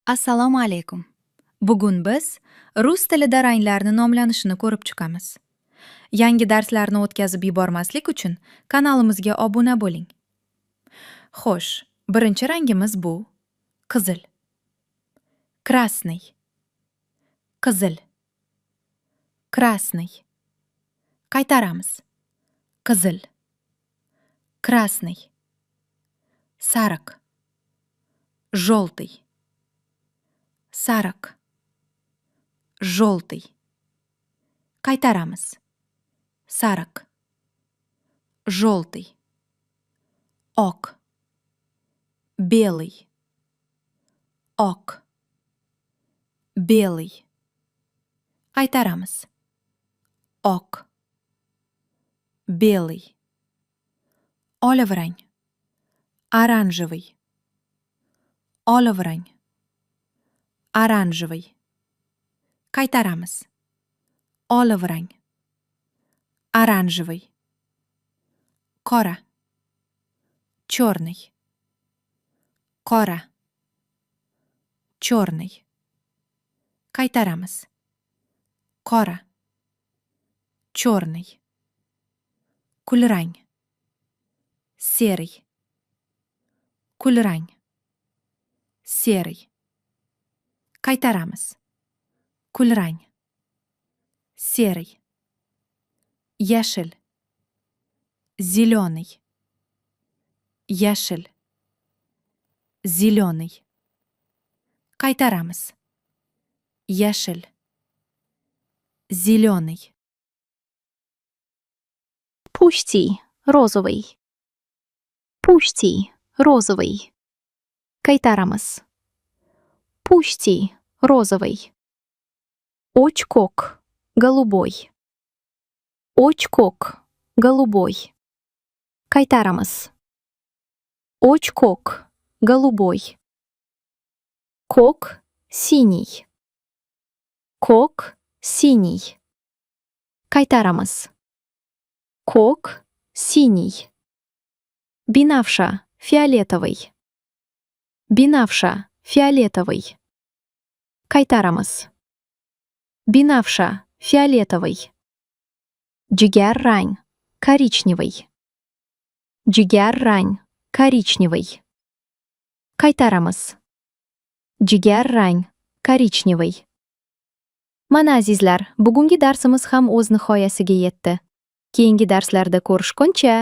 Assalomu alaykum. Bugun biz rus tilida ranglarni nomlanishini ko'rib chiqamiz. Yangi darslarni o'tkazib yubormaslik uchun kanalimizga obuna bo'ling. Xo'sh, birinchi rangimiz bu qizil. Krasniy. Qizil. Krasniy. Qaytaramiz. Qizil. Krasniy. Sariq. Желтый. Sariq. Желтый. Qaytaramiz. Sariq. Желтый. Oq. Белый. Oq. Белый. Qaytaramiz. Oq. Белый. Oliv rang. Оранжевый. Oliv rang. Оранжевый. Qaytaramiz. Oliv rang. Оранжевый. Qora. Черный. Qora. Черный. Qaytaramiz. Qora. Черный. Kulrang. Серый. Kulrang. Серый. Qaytaramiz. Kulrang. Серый. Yashil. Зеленый. Yashil. Зеленый. Qaytaramiz. Yashil. Зеленый. Пусти, розовый. Пусти, розовый. Qaytaramiz. Пусти, розовый. Очкок, голубой. Очкок, голубой. Qaytaramiz. Очкок, голубой. Кок, синий. Кок, синий. Qaytaramiz. Кок, синий. Бинавша, фиолетовый. Бинавша, фиолетовый. Qaytaramiz. Бинавша, фиолетовый. Jigar rang, коричневый. Jigar rang, коричневый. Qaytaramiz. Jigar rang, коричневый. Mana azizlar, bugungi darsimiz ham o'z nihoyasiga yetdi. Keyingi darslarda ko'rishguncha